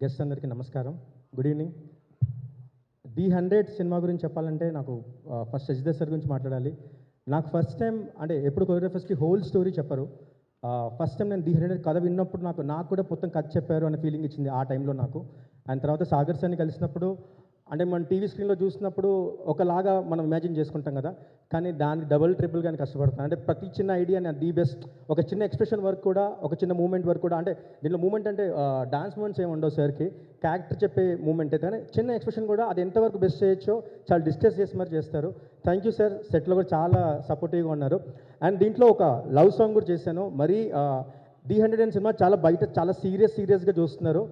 Guest అందరికీ నమస్కారం, good evening. The 100 cinema గురించి చెప్పాలంటే నాకు ఫస్ట్ శశిధర్ సార్ గురించి మాట్లాడాలి. నాకు ఫస్ట్ టైం అంటే ఎప్పుడు కొరియోగ్రఫర్స్కి హోల్ స్టోరీ చెప్పరు. ఫస్ట్ టైం నేను ది 100 కథ విన్నప్పుడు నాకు కూడా మొత్తం కథ చెప్పారు అనే ఫీలింగ్ ఇచ్చింది ఆ టైంలో నాకు. అండ్ తర్వాత సాగర్ సార్ని కలిసినప్పుడు అంటే మనం టీవీ స్క్రీన్లో చూసినప్పుడు ఒకలాగా మనం ఇమాజిన్ చేసుకుంటాం కదా, కానీ దాన్ని డబుల్ ట్రిపుల్గానే కష్టపడుతున్నాను. అంటే ప్రతి చిన్న ఐడియా ది బెస్ట్, ఒక చిన్న ఎక్స్ప్రెషన్ వర్క్ కూడా, ఒక చిన్న మూమెంట్ వర్క్ కూడా, అంటే దీంట్లో మూమెంట్ అంటే డాన్స్ మూమెంట్స్ ఏమి ఉండవు సార్కి, క్యారెక్టర్ చెప్పే మూమెంట్ అయితే, కానీ చిన్న ఎక్స్ప్రెషన్ కూడా అది ఎంతవరకు బెస్ట్ చేయొచ్చో చాలా డిస్కస్ చేసి మరి చేస్తారు. థ్యాంక్ యూ సార్, సెట్లో కూడా చాలా సపోర్టివ్గా ఉన్నారు. అండ్ దీంట్లో ఒక లవ్ సాంగ్ కూడా చేశాను. మరీ ది 100 సినిమా చాలా బయట చాలా సీరియస్గా చూస్తున్నారు.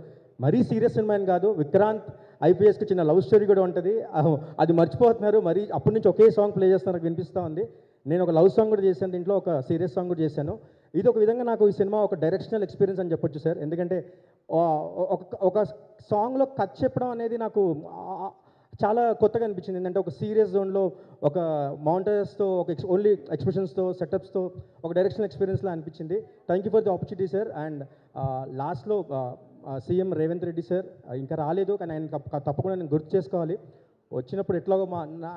మరీ సీరియస్ సినిమా అని కాదు, విక్రాంత్ ఐపీఎస్కి చిన్న లవ్ స్టోరీ కూడా ఉంటుంది, అది మర్చిపోతున్నారు. మరి అప్పటి నుంచి ఒకే సాంగ్ ప్లే చేస్తున్నారు, నాకు వినిపిస్తూ ఉంది. నేను ఒక లవ్ సాంగ్ కూడా చేశాను, దీంట్లో ఒక సీరియస్ సాంగ్ కూడా చేశాను. ఇది ఒక విధంగా నాకు ఈ సినిమా ఒక డైరెక్షనల్ ఎక్స్పీరియన్స్ అని చెప్పొచ్చు సార్. ఎందుకంటే ఒక సాంగ్లో కథ చెప్పడం అనేది నాకు చాలా కొత్తగా అనిపించింది. ఏంటంటే ఒక సీరియస్ జోన్లో ఒక మౌంటైన్స్తో, ఒక ఓన్లీ ఎక్స్ప్రెషన్స్తో, సెటప్స్తో ఒక డైరెక్షనల్ ఎక్స్పీరియన్స్లా అనిపించింది. Thank you for the opportunity sir. And లాస్ట్లో సీఎం రేవంత్ రెడ్డి సార్ ఇంకా రాలేదు, కానీ ఆయన తప్పకుండా నేను గుర్తు చేసుకోవాలి. వచ్చినప్పుడు ఎట్లాగో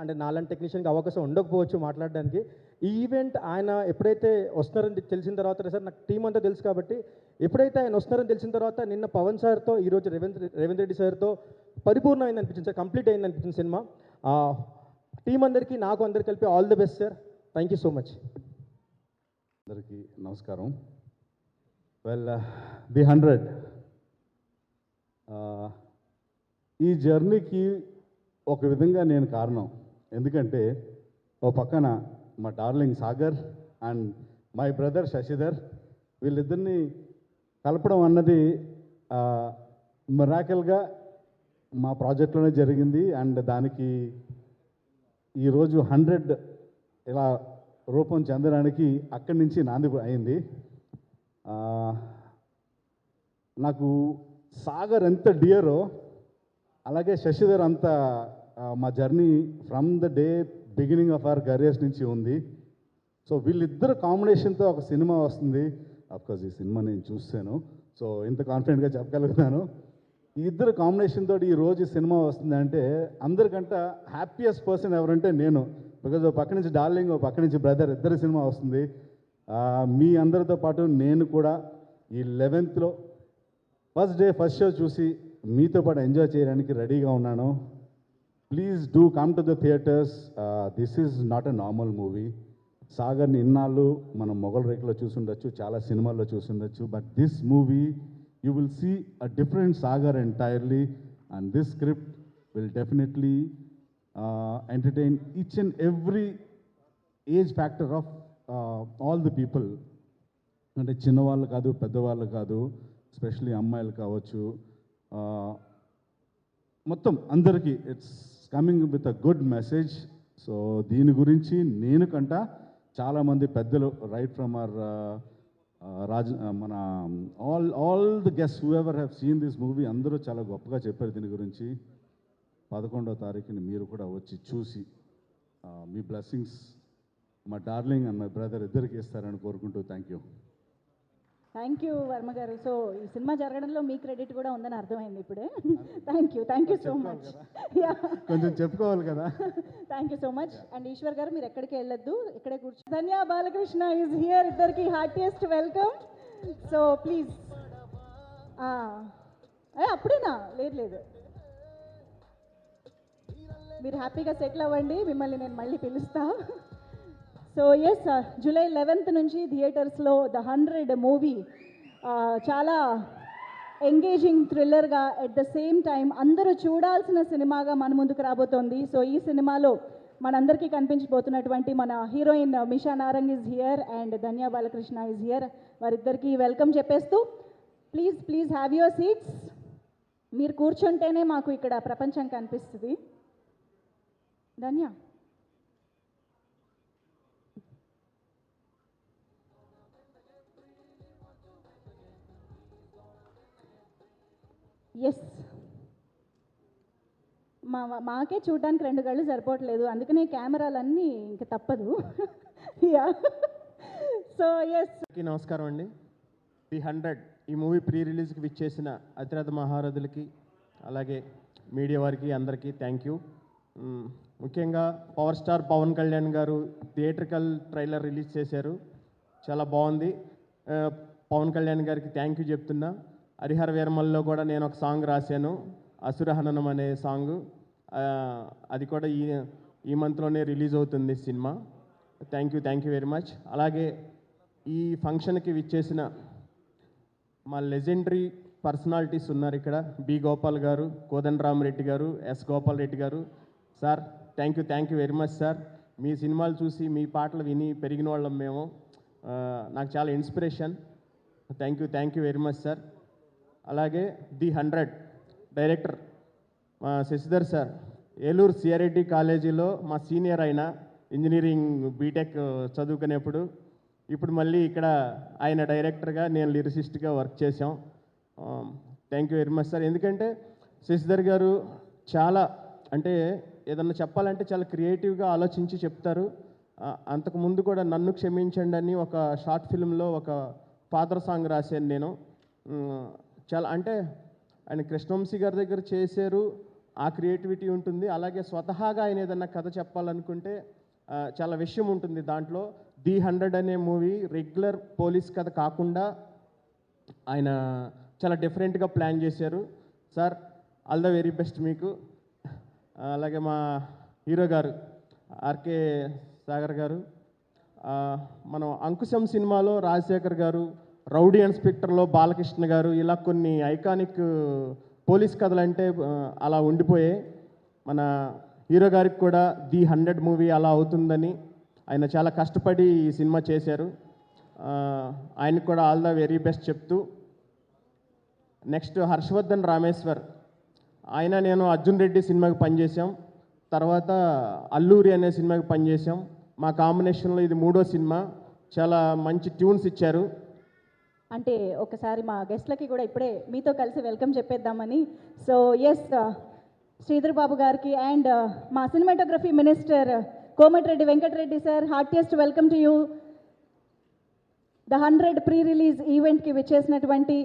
అంటే నాలాంటి టెక్నీషియన్కి అవకాశం ఉండకపోవచ్చు మాట్లాడడానికి. ఈ ఈవెంట్ ఆయన ఎప్పుడైతే వస్తున్నారని తెలిసిన తర్వాత సార్, నాకు టీం అంతా తెలుసు కాబట్టి, ఎప్పుడైతే ఆయన వస్తున్నారని తెలిసిన తర్వాత నిన్న పవన్ సార్తో, ఈరోజు రేవంత్ రెడ్డి సార్తో పరిపూర్ణమైంది అనిపించింది సార్, కంప్లీట్ అయింది అనిపించింది సినిమా. టీం అందరికీ నాకు అందరికీ కలిపి all the best sir. Thank you so much. అందరికీ నమస్కారం. వెల్, ది 100 ఈ జర్నీకి ఒక విధంగా నేను కారణం. ఎందుకంటే ఓ పక్కన మా darling Sagar and my brother Shashidhar, వీళ్ళిద్దరిని కలపడం అన్నది మిరాకిల్గా మా ప్రాజెక్ట్లోనే జరిగింది. అండ్ దానికి ఈరోజు 100 ఇలా రూపం చెందడానికి అక్కడి నుంచి నాంది అయింది. నాకు సాగర్ ఎంత డియరో అలాగే శశిధర్ అంత మా journey from the day beginning of our careers నుంచి ఉంది. సో వీళ్ళిద్దరు కాంబినేషన్తో ఒక సినిమా వస్తుంది. అఫ్కోర్స్ ఈ సినిమా నేను చూసాను, సో ఇంత కాన్ఫిడెంట్గా చెప్పగలుగుతాను. ఈ ఇద్దరు కాంబినేషన్ తోటి ఈరోజు ఈ సినిమా వస్తుంది అంటే అందరికంటే హ్యాపీయెస్ట్ పర్సన్ ఎవరంటే నేను. బికాజ్ ఓ పక్క నుంచి డార్లింగ్, ఓ పక్క నుంచి బ్రదర్, ఇద్దరు సినిమా వస్తుంది. మీ అందరితో పాటు నేను కూడా ఈ 11th first day first show చూసి మీతో పాటు ఎంజాయ్ చేయడానికి రెడీగా ఉన్నాను. Please do come to the theatres. This is not a normal movie. సాగర్ని ఇన్నాళ్ళు మనం మొగల్ రేఖలో చూసుండొచ్చు, చాలా సినిమాల్లో చూసుండొచ్చు, but this movie you will see a different Sagar entirely. And this script will definitely entertain each and every age factor of all the people. అంటే చిన్నవాళ్ళు కాదు, పెద్దవాళ్ళు కాదు, ఎస్పెషలీ అమ్మాయిలు కావచ్చు, మొత్తం అందరికీ it's coming with a good message. So దీని గురించి నేను కంట చాలామంది పెద్దలు రైట్ ఫ్రమ్ అవర్ మన all the guest who ever have seen this movie అందరూ చాలా గొప్పగా చెప్పారు దీని గురించి. 11వ తారీఖుని మీరు కూడా వచ్చి చూసి మీ బ్లెస్సింగ్స్ మా డార్లింగ్ అండ్ మై బ్రదర్ ఇద్దరికి ఇస్తారని కోరుకుంటూ thank you. Thank you Varma గారు. సో ఈ సినిమా జరగడంలో మీ క్రెడిట్ కూడా ఉందని అర్థమైంది ఇప్పుడే. Thank you so much. కొంచెం చెప్పుకోవాలి కదా. Thank you so much. And Eshwar garu మీరు ఎక్కడికి వెళ్ళొద్దు, ఇక్కడే కూర్చో. Dhanya Balakrishna is here. ఇద్దరికి హార్టియెస్ట్ వెల్కమ్. So please. అప్పుడేనా? లేదు, మీరు హ్యాపీగా సెటిల్ అవ్వండి, మిమ్మల్ని నేను మళ్ళీ పిలుస్తా. సో ఎస్, జూలై 11th నుంచి థియేటర్స్లో ద 100 మూవీ చాలా ఎంగేజింగ్ థ్రిల్లర్గా, ఎట్ ద సేమ్ టైం అందరూ చూడాల్సిన సినిమాగా మన ముందుకు రాబోతోంది. సో ఈ సినిమాలో మనందరికీ కనిపించబోతున్నటువంటి మన heroine Misha Narang is here and Dhanya Balakrishna is here. వారిద్దరికీ వెల్కమ్ చెప్పేస్తూ ప్లీజ్ హ్యావ్ యువర్ సీట్స్. మీరు కూర్చుంటేనే మాకు ఇక్కడ ప్రపంచం కనిపిస్తుంది. ధన్య. ఎస్, మాకే చూడడానికి 2 కళ్ళు సరిపోవట్లేదు, అందుకనే కెమెరాలన్నీ ఇంక తప్పదు. సో ఎస్, నమస్కారం అండి. ది 100 ఈ మూవీ ప్రీ రిలీజ్కి విచ్చేసిన అతిరథ మహారథులకి అలాగే మీడియా వారికి అందరికీ థ్యాంక్ యూ. ముఖ్యంగా పవర్ స్టార్ పవన్ కళ్యాణ్ గారు థియేట్రికల్ ట్రైలర్ రిలీజ్ చేశారు, చాలా బాగుంది. పవన్ కళ్యాణ్ గారికి థ్యాంక్ యూ చెప్తున్నా. హరిహర వీరమల్లో కూడా నేను ఒక సాంగ్ రాశాను, అసురహననం అనే సాంగ్. అది కూడా ఈ మంత్లోనే రిలీజ్ అవుతుంది cinema. Thank you very much. అలాగే ఈ ఫంక్షన్కి విచ్చేసిన మా లెజెండరీ పర్సనాలిటీస్ ఉన్నారు ఇక్కడ. బి గోపాల్ గారు, కోదండరామరెడ్డి గారు, yes Gopal Reddy garu. Sir thank you very much sir. మీ సినిమాలు చూసి మీ పాటలు విని పెరిగిన వాళ్ళం మేము. నాకు చాలా inspiration. Thank you very much sir. అలాగే ది 100 డైరెక్టర్ మా శశిధర్ సార్, ఏలూరు సిఆర్ఐటి కాలేజీలో మా సీనియర్ అయిన ఇంజనీరింగ్ బీటెక్ చదువుకునేప్పుడు, ఇప్పుడు మళ్ళీ ఇక్కడ ఆయన డైరెక్టర్గా నేను లిరిసిస్ట్గా వర్క్ చేశాం. Thank you very much sir. ఎందుకంటే శశిధర్ గారు చాలా అంటే ఏదన్నా చెప్పాలంటే చాలా క్రియేటివ్గా ఆలోచించి చెప్తారు. అంతకుముందు కూడా నన్ను క్షమించండి అని ఒక షార్ట్ ఫిల్మ్లో ఒక ఫాదర్ సాంగ్ రాశాను నేను. చాలా అంటే ఆయన కృష్ణవంశీ గారి దగ్గర చేశారు, ఆ క్రియేటివిటీ ఉంటుంది. అలాగే స్వతహాగా ఆయన ఏదన్నా కథ చెప్పాలనుకుంటే చాలా విషయం ఉంటుంది దాంట్లో. ది 100 అనే మూవీ రెగ్యులర్ పోలీస్ కథ కాకుండా ఆయన చాలా డిఫరెంట్గా ప్లాన్ చేశారు. Sir all the very best మీకు. అలాగే మా హీరో గారు ఆర్కే సాగర్ గారు, మనం అంకుశం సినిమాలో రాజశేఖర్ గారు, రౌడీ ఇన్స్పెక్టర్లో బాలకృష్ణ గారు, ఇలా కొన్ని ఐకానిక్ పోలీస్ కథలు అంటే అలా ఉండిపోయాయి. మన హీరో గారికి కూడా ది 100 మూవీ అలా అవుతుందని ఆయన చాలా కష్టపడి ఈ సినిమా చేశారు. ఆయనకు కూడా ఆల్ ద వెరీ బెస్ట్ చెప్తూ, నెక్స్ట్ హర్షవర్ధన్ రామేశ్వర్, ఆయన నేను అర్జున్ రెడ్డి సినిమాకి పనిచేసాం, తర్వాత అల్లూరి అనే సినిమాకి పనిచేసాం. మా కాంబినేషన్లో ఇది 3వ సినిమా. చాలా మంచి ట్యూన్స్ ఇచ్చారు. అంటే ఒకసారి మా గెస్ట్లకి కూడా ఇప్పుడే మీతో కలిసి వెల్కమ్ చెప్పేద్దామని. సో ఎస్, శ్రీధర్ బాబు గారికి అండ్ మా cinematography minister Komatireddy Venkatreddy sir, heartiest welcome to you. The 100 pre release ఈవెంట్కి విచ్చేసినటువంటి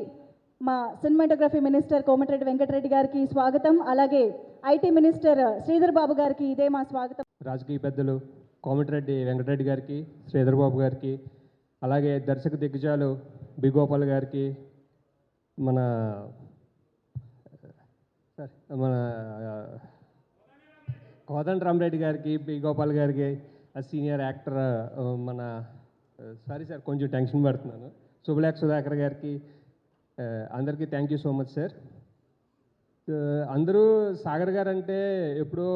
మా సినిమాటోగ్రఫీ మినిస్టర్ కోమటిరెడ్డి వెంకటరెడ్డి గారికి స్వాగతం. అలాగే ఐటీ మినిస్టర్ శ్రీధర్ బాబు గారికి ఇదే మా స్వాగతం. రాజకీయ పెద్దలు కోమటిరెడ్డి వెంకటరెడ్డి గారికి, శ్రీధర్ బాబు గారికి, అలాగే దర్శక దిగ్గజాలు బి గోపాల్ గారికి, మన కోదండరామరెడ్డి గారికి, బి గోపాల్ గారికి, సీనియర్ యాక్టర్ మన సారీ సార్ కొంచెం టెన్షన్ పడుతున్నాను, శుభలేఖ సుధాకర్ గారికి, అందరికీ thank you so much sir. అందరూ సాగర్ గారు అంటే ఎప్పుడో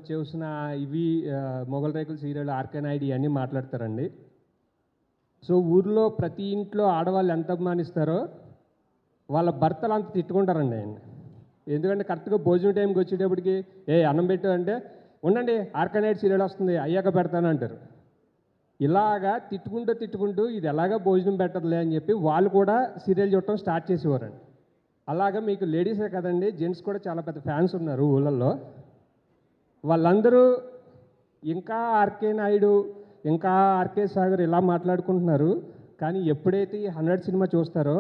చూసిన ఇవి మొగల్ రేకుల సీరియల్, ఆర్కే నాయుడు ఇవన్నీ మాట్లాడతారండి. సో ఊర్లో ప్రతి ఇంట్లో ఆడవాళ్ళు ఎంత అభిమానిస్తారో వాళ్ళ భర్తలు అంత తిట్టుకుంటారండి ఆయన. ఎందుకంటే కరెక్ట్గా భోజనం టైంకి వచ్చేటప్పటికి అన్నం పెట్టు అంటే ఉండండి ఆర్కే నాయుడు సీరియల్ వస్తుంది అయ్యాక పెడతానంటారు. ఇలాగా తిట్టుకుంటూ ఇది ఎలాగా భోజనం పెట్టదులే అని చెప్పి వాళ్ళు కూడా సీరియల్ చూడటం స్టార్ట్ చేసేవారండి. అలాగా మీకు లేడీసే కదండి, జెంట్స్ కూడా చాలా పెద్ద ఫ్యాన్స్ ఉన్నారు ఊళ్ళల్లో. వాళ్ళందరూ ఇంకా ఆర్కే నాయుడు, ఇంకా ఆర్కే సాగర్ ఇలా మాట్లాడుకుంటున్నారు. కానీ ఎప్పుడైతే ఈ 100 సినిమా చూస్తారో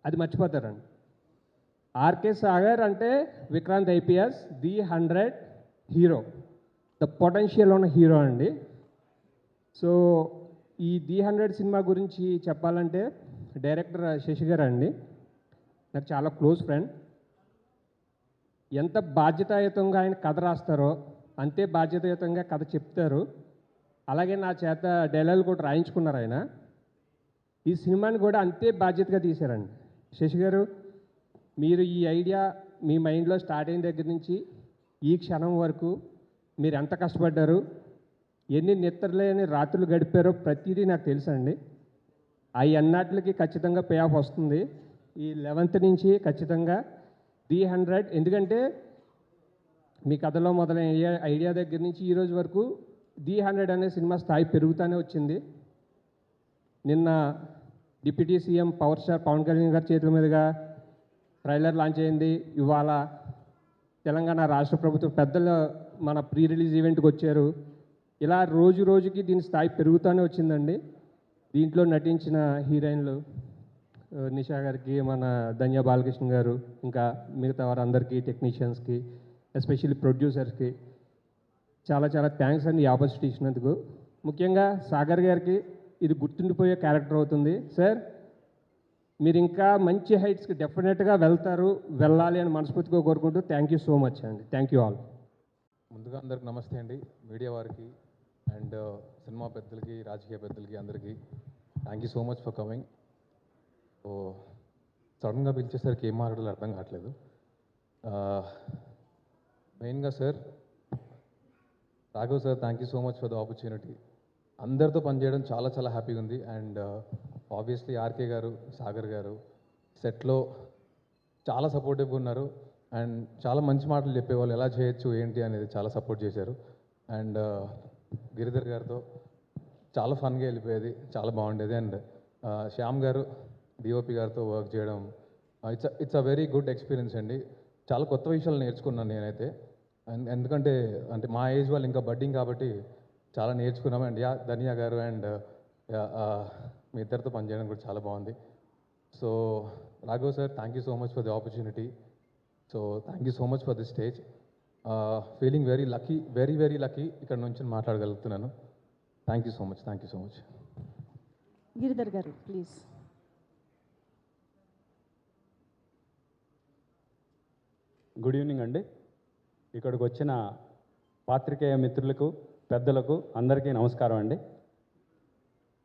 అది మర్చిపోతారండి. ఆర్కే సాగర్ అంటే Vikrant IPS, the 100 hero, the potential ఉన్న హీరో అండి. సో ఈ ది 100 సినిమా గురించి చెప్పాలంటే డైరెక్టర్ శశి గారు అండి నాకు చాలా క్లోజ్ ఫ్రెండ్. ఎంత బాధ్యతాయుతంగా ఆయన కథ రాస్తారో అంతే బాధ్యతాయుతంగా కథ చెప్తారు. అలాగే నా చేత డైలాగులు కూడా రాయించుకున్నారు ఆయన. ఈ సినిమాని కూడా అంతే బాధ్యతగా తీశారండి. శశి గారు, మీరు ఈ ఐడియా మీ మైండ్లో స్టార్ట్ అయిన దగ్గర నుంచి ఈ క్షణం వరకు మీరు ఎంత కష్టపడ్డారు, ఎన్ని నిద్రలేని రాత్రులు గడిపారో ప్రతిదీ నాకు తెలుసండి. అవి అన్నట్లకి ఖచ్చితంగా పే ఆఫ్ వస్తుంది. ఈ 11th నుంచి ఖచ్చితంగా ది 100, ఎందుకంటే మీ కథలో మొదలైన ఐడియా దగ్గర నుంచి ఈ రోజు వరకు ది 100 అనే సినిమా స్థాయి పెరుగుతూనే వచ్చింది. నిన్న deputy CM power star Pawan Kalyan గారి చేతుల మీదుగా ట్రైలర్ లాంచ్ అయింది. ఇవాళ తెలంగాణ రాష్ట్ర ప్రభుత్వం పెద్దలు మన ప్రీ రిలీజ్ ఈవెంట్కి వచ్చారు. ఇలా రోజు రోజుకి దీని స్థాయి పెరుగుతూనే వచ్చిందండి. దీంట్లో నటించిన హీరోయిన్లు నిషా గారికి, మన ధన్య బాలకృష్ణ గారు, ఇంకా మిగతా వారందరికీ, టెక్నీషియన్స్కి, ఎస్పెషల్లీ ప్రొడ్యూసర్స్కి చాలా చాలా థ్యాంక్స్ అండి ఈ ఆపర్చునిటీ ఇచ్చినందుకు. ముఖ్యంగా సాగర్ గారికి ఇది గుర్తుండిపోయే క్యారెక్టర్ అవుతుంది. సార్, మీరు ఇంకా మంచి హైట్స్కి డెఫినెట్గా వెళ్ళాలి అని మనస్ఫూర్తిగా కోరుకుంటూ థ్యాంక్ యూ సో మచ్ అండి. Thank you all. ముందుగా అందరికి నమస్తే అండి, మీడియా వారికి అండ్ సినిమా పెద్దలకి, రాజకీయ పెద్దలకి అందరికీ thank you so much for coming. So సడన్గా పిలిచేసరికి ఏం మాట్లాడాలో అర్థం కావట్లేదు. మెయిన్గా sir, Raghav sir, thank you so much for the opportunity. అందరితో పనిచేయడం చాలా చాలా హ్యాపీగా ఉంది. అండ్ ఆబ్వియస్లీ ఆర్కే గారు, సాగర్ గారు సెట్లో చాలా సపోర్టివ్గా ఉన్నారు అండ్ చాలా మంచి మాటలు చెప్పేవాళ్ళు, ఎలా చేయొచ్చు ఏంటి అనేది చాలా సపోర్ట్ చేశారు. అండ్ గిరిధర్ గారితో చాలా ఫన్గా వెళ్ళిపోయేది, చాలా బాగుండేది. అండ్ శ్యామ్ గారు, డిఓపి గారితో వర్క్ చేయడం it's a very good experience అండి. చాలా కొత్త విషయాలు నేర్చుకున్నాను నేనైతే. అండ్ ఎందుకంటే మా ఏజ్ వాళ్ళు ఇంకా బడ్డింగ్ కాబట్టి చాలా నేర్చుకున్నాం. అండ్ ధనియా గారు అండ్ మీ ఇద్దరితో పనిచేయడం కూడా చాలా బాగుంది. So Raghav sir, thank you so much for the opportunity. So thank you so much for this stage. Feeling very lucky, very very lucky ఇక్కడ నుంచి మాట్లాడగలుగుతున్నాను. Thank you so much, thank you so much. Giridhar garu please. Good evening అండి. ఇక్కడికి వచ్చిన పాత్రికేయ మిత్రులకు, పెద్దలకు అందరికీ నమస్కారం అండి.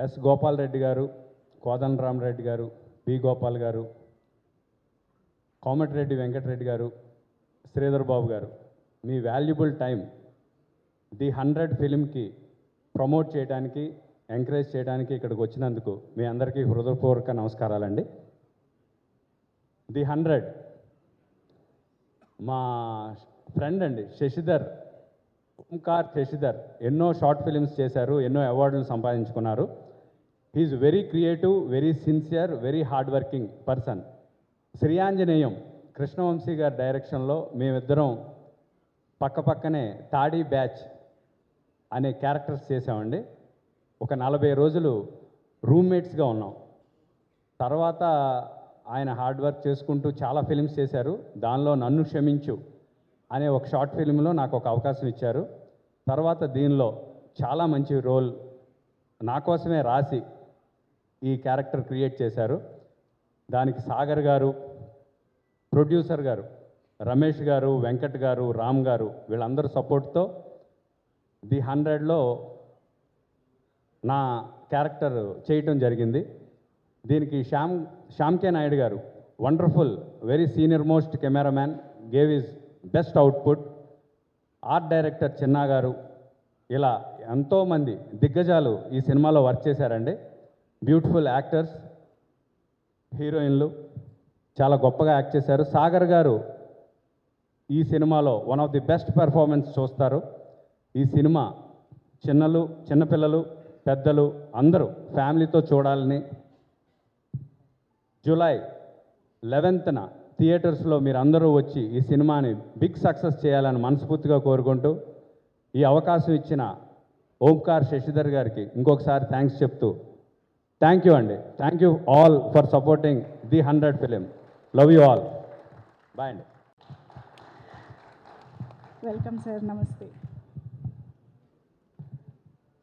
ఎస్ గోపాల్ రెడ్డి గారు, కోదండరామరెడ్డి గారు, బి గోపాల్ గారు, కోమటిరెడ్డి వెంకటరెడ్డి గారు, శ్రీధర్ బాబు గారు, మీ వాల్యుబుల్ టైం ది 100 ఫిలింకి ప్రమోట్ చేయడానికి, ఎంకరేజ్ చేయడానికి ఇక్కడికి వచ్చినందుకు మీ అందరికీ హృదయపూర్వక నమస్కారాలండి. ది 100 మా ఫ్రెండ్ అండి శశిధర్, ఓంకార్ శశిధర్ ఎన్నో షార్ట్ ఫిలిమ్స్ చేశారు, ఎన్నో అవార్డులు సంపాదించుకున్నారు. He is very creative, very sincere, very hard working person. Sri Anjaneyam Krishna Vamsi గారి డైరెక్షన్లో మేమిద్దరం పక్కపక్కనే తాడీ బ్యాచ్ అనే క్యారెక్టర్స్ చేసామండి. ఒక 40 రోజులు రూమ్మేట్స్గా ఉన్నాం. తర్వాత ఆయన హార్డ్ వర్క్ చేసుకుంటూ చాలా ఫిలిమ్స్ చేశారు. దానిలో నన్ను క్షమించు అనే ఒక షార్ట్ ఫిల్మ్లో నాకు ఒక అవకాశం ఇచ్చారు. తర్వాత దీనిలో చాలా మంచి రోల్ నా కోసమే రాసి ఈ క్యారెక్టర్ క్రియేట్ చేశారు. దానికి సాగర్ గారు, ప్రొడ్యూసర్ గారు రమేష్ గారు, వెంకట్ గారు, రామ్ గారు వీళ్ళందరూ సపోర్ట్తో ది 100లో నా క్యారెక్టర్ చేయటం జరిగింది. దీనికి Shyam K Naidu garu, wonderful, very senior most cameraman, gave his best output. Art director Chinna garu, ఇలా ఎంతోమంది దిగ్గజాలు ఈ సినిమాలో వర్క్ చేశారండి. బ్యూటిఫుల్ యాక్టర్స్, హీరోయిన్లు చాలా గొప్పగా యాక్ట్ చేశారు. సాగర్ గారు ఈ సినిమాలో one of the best performance చూస్తారు. ఈ సినిమా చిన్నపిల్లలు, పెద్దలు అందరూ ఫ్యామిలీతో చూడాలని, జూలై 11న థియేటర్స్లో మీరు అందరూ వచ్చి ఈ సినిమాని బిగ్ సక్సెస్ చేయాలని మనస్ఫూర్తిగా కోరుకుంటూ, ఈ అవకాశం ఇచ్చిన ఓంకార్ శశిధర్ గారికి ఇంకొకసారి థ్యాంక్స్ చెప్తూ, థ్యాంక్ యూ అండి. Thank you all for supporting the 100 film. Love you all. Bye అండి. వెల్కమ్ సార్, నమస్తే.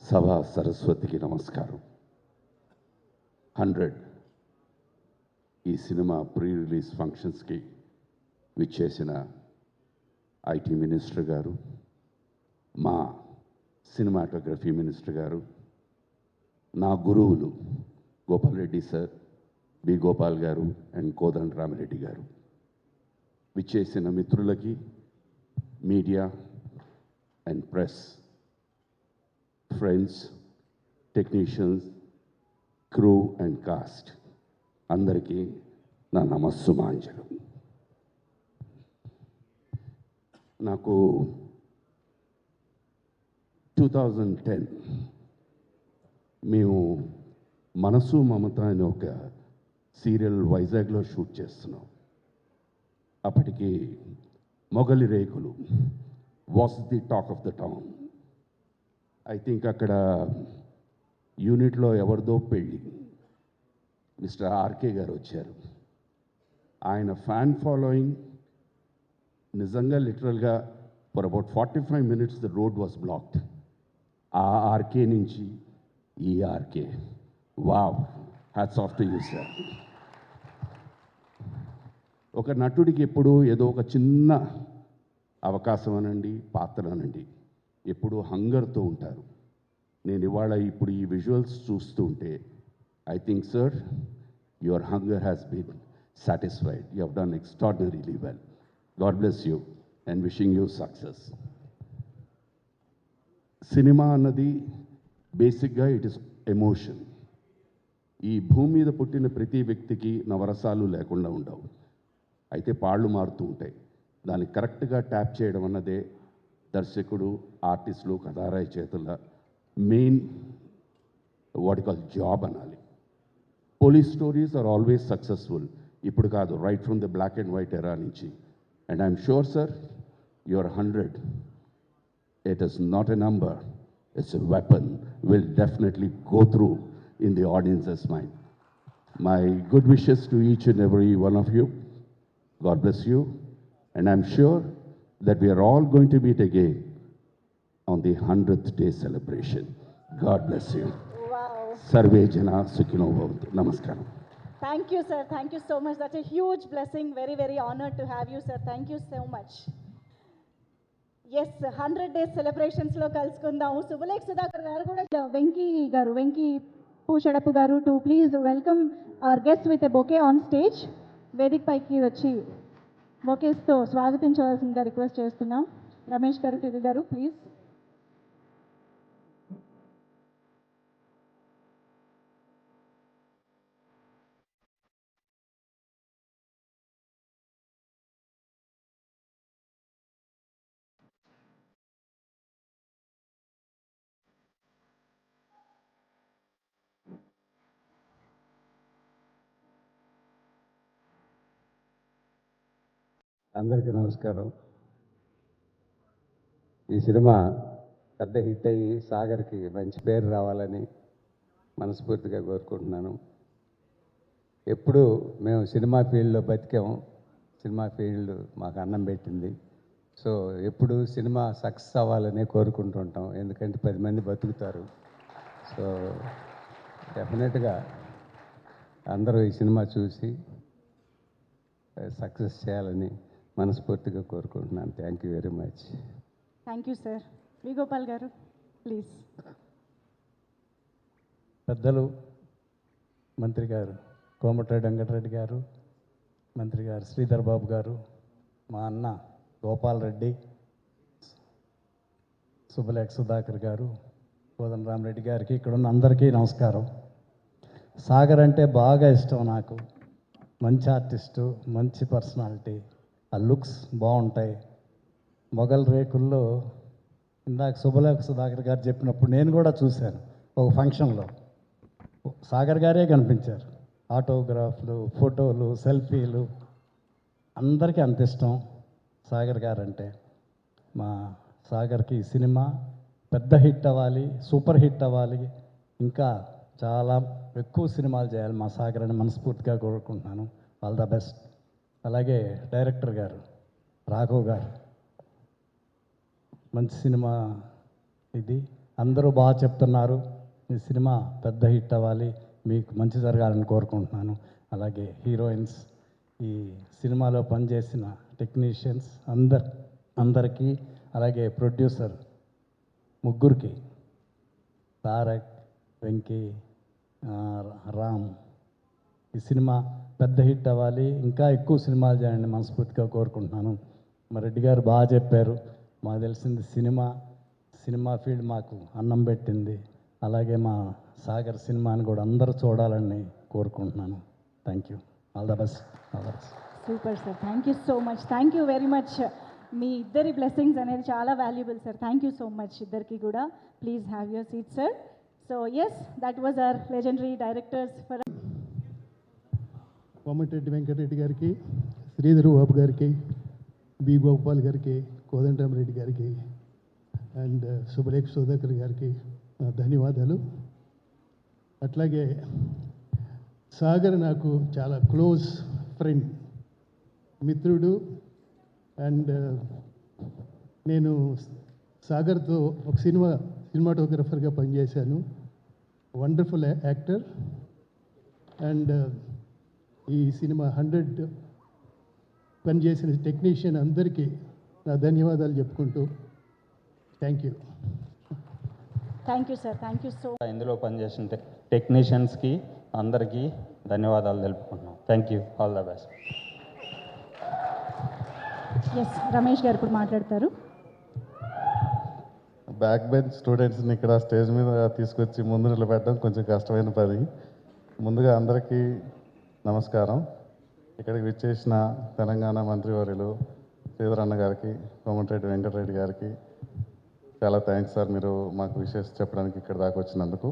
సభా సరస్వతికి నమస్కారం. 100 ఈ సినిమా ప్రీ రిలీజ్ ఫంక్షన్స్కి విచ్చేసిన ఐటీ మినిస్టర్ గారు, మా సినిమాటోగ్రఫీ మినిస్టర్ గారు, నా గురువులు గోపాల్ రెడ్డి సార్, బి గోపాల్ గారు అండ్ కోదండరామరెడ్డి గారు, విచ్చేసిన మిత్రులకి, media and press, friends, technicians, crew and cost అందరికీ నా నమస్సుమాంజలు. నాకు 2010 మేము మనసు మమత అనే ఒక సీరియల్ వైజాగ్లో షూట్ చేస్తున్నాం. అప్పటికి మొగలి రేకులు was the talk of the town. I think అక్కడ యూనిట్లో ఎవరిదో పెళ్ళి, మిస్టర్ ఆర్కే గారు వచ్చారు. ఆయన ఫ్యాన్ ఫాలోయింగ్ నిజంగా లిటరల్గా for about 45 minutes the road was blocked. ఆ ఆర్కే నుంచి ఈ RK, wow, hats off to you sir. ఒక నటుడికి ఎప్పుడూ ఏదో ఒక చిన్న అవకాశం అనండి, పాత్ర అనండి, ఎప్పుడూ హంగర్తో ఉంటారు. నేను ఇవాళ ఇప్పుడు ఈ విజువల్స్ చూస్తూ ఉంటే I think sir your hunger has been satisfied. You have done extraordinarily well. God bless you and wishing you success. Cinema అన్నది బేసిక్గా ఇట్ ఇస్ ఎమోషన్. ఈ భూమి మీద పుట్టిన ప్రతి వ్యక్తికి నవరసాలు లేకుండా ఉండవు, అయితే పాళ్ళు మారుతూ ఉంటాయి. దాన్ని కరెక్ట్గా ట్యాప్ చేయడం అన్నదే దర్శకుడు, ఆర్టిస్టులు, కథారాయి చేతుల మెయిన్ వాట్ కాల్ జాబ్ అనాలి. Police stories are always successful. ఇప్పుడు కాదు, right from the black and white era నుంచి. And I'm sure sir your 100, it is not a number, it's a weapon, will definitely go through in the audience's mind. My good wishes to each and every one of you. God bless you. And I'm sure that we are all going to meet again on the 100th day celebration. God bless you. Wow. Sarve Jana Sukhino Bhavantu. Namaskaram. Thank you, sir. Thank you so much. That's a huge blessing. Very, very honored to have you, sir. Thank you so much. Yes 100 days సెలబ్రేషన్స్లో కలుసుకుందాము. సుబలేఖ్ సుధాకర్ గారు కూడా Venky Pushadapu garu to please welcome our guest with a bouquet on stage. వేదిక పైకి వచ్చి బొకేస్తో స్వాగతించవలసిందిగా request చేస్తున్నాం. రమేష్ గారు, టిరి గారు please. అందరికీ నమస్కారం. ఈ సినిమా పెద్ద హిట్ అయ్యి సాగర్కి మంచి పేరు రావాలని మనస్ఫూర్తిగా కోరుకుంటున్నాను. ఎప్పుడు మేము సినిమా ఫీల్డ్లో బతికాము, సినిమా ఫీల్డ్ మాకు అన్నం పెట్టింది. సో ఎప్పుడు సినిమా సక్సెస్ అవ్వాలనే కోరుకుంటుంటాం, ఎందుకంటే 10 మంది బతుకుతారు. సో డెఫినెట్గా అందరూ ఈ సినిమా చూసి సక్సెస్ చేయాలని మనస్ఫూర్తిగా కోరుకుంటున్నాను. Thank you very much. Thank you sir. V Gopal garu please. పెద్దలు మంత్రి గారు కోమటిరెడ్డి వెంకటరెడ్డి గారు, మంత్రి గారు శ్రీధర్ బాబు గారు, మా అన్న గోపాల్ రెడ్డి, సుబలేఖ్ సుధాకర్ గారు, కోదండరామరెడ్డి గారికి, ఇక్కడ ఉన్న అందరికీ నమస్కారం. సాగర్ అంటే బాగా ఇష్టం నాకు. మంచి ఆర్టిస్టు, మంచి పర్సనాలిటీ, ఆ లుక్స్ బాగుంటాయి. మొగల్ రేకుల్లో ఇందాక సుబలేఖ సుధాకర్ గారు చెప్పినప్పుడు నేను కూడా చూశాను ఒక ఫంక్షన్లో. సాగర్ గారే కనిపించారు. ఆటోగ్రాఫ్లు, ఫోటోలు, సెల్ఫీలు, అందరికీ అంత ఇష్టం సాగర్ గారు అంటే. మా సాగర్కి ఈ సినిమా పెద్ద హిట్ అవ్వాలి, సూపర్ హిట్ అవ్వాలి, ఇంకా చాలా ఎక్కువ సినిమాలు చేయాలి మా సాగర్ అని మనస్ఫూర్తిగా కోరుకుంటున్నాను. All the best. అలాగే డైరెక్టర్ గారు రాఘవ్ గారు, మంచి సినిమా ఇది, అందరూ బాగా చెప్తున్నారు. ఈ సినిమా పెద్ద హిట్ అవ్వాలి, మీకు మంచి జరగాలని కోరుకుంటున్నాను. అలాగే హీరోయిన్స్, ఈ సినిమాలో పనిచేసిన టెక్నీషియన్స్ అందరికీ, అలాగే ప్రొడ్యూసర్ ముగ్గురికి, తారక్, వెంకీ, రామ్, ఈ సినిమా పెద్ద హిట్ అవ్వాలి, ఇంకా ఎక్కువ సినిమాలు చేయండి మనస్ఫూర్తిగా కోరుకుంటున్నాను. మా రెడ్డి గారు బాగా చెప్పారు. మాకు తెలిసింది సినిమా ఫీల్డ్ మాకు అన్నం పెట్టింది. అలాగే మా సాగర్ సినిమాని కూడా అందరూ చూడాలని కోరుకుంటున్నాను. Thank you. All the best. Super sir. Thank you so much. Thank you very much. మీ ఇద్దరి బ్లెస్సింగ్స్ అనేది చాలా valuable sir. Thank you so much ఇద్దరికి కూడా. Please have your seat sir. So yes, that was our legendary directors for Komatireddy Venkatreddy గారికి, శ్రీధర్ బాబు గారికి, B Gopal గారికి, కోదండరామరెడ్డి గారికి అండ్ సుబలేఖ్ సుధాకర్ గారికి ధన్యవాదాలు. అట్లాగే సాగర్ నాకు చాలా క్లోజ్ ఫ్రెండ్, మిత్రుడు. అండ్ నేను సాగర్తో ఒక సినిమాటోగ్రఫర్గా పనిచేశాను. Wonderful actor. అండ్ ఈ సినిమా 100 పనిచేసిన టెక్నీషియన్ అందరికీ నా ధన్యవాదాలు చెప్పుకుంటూ thank you. Thank you sir, thank you so. ఇందులో పనిచేసిన టెక్నీషియన్స్కి అందరికీ ధన్యవాదాలు తెలుపుకుంటున్నాం. Thank you, all the best. Yes, Ramesh garu ఇప్పుడు మాట్లాడతారు. బ్యాక్ బెంచ్ స్టూడెంట్స్ని ఇక్కడ స్టేజ్ మీద తీసుకొచ్చి ముందు నిలబెట్టడం కొంచెం కష్టమైన పని. ముందుగా అందరికీ నమస్కారం. ఇక్కడికి విచ్చేసిన తెలంగాణ మంత్రివర్యులు శ్రీధరన్న గారికి, కోమటిరెడ్డి వెంకటరెడ్డి గారికి చాలా థ్యాంక్స్ సార్, మీరు మాకు విషెస్ చెప్పడానికి ఇక్కడ దాకా వచ్చినందుకు.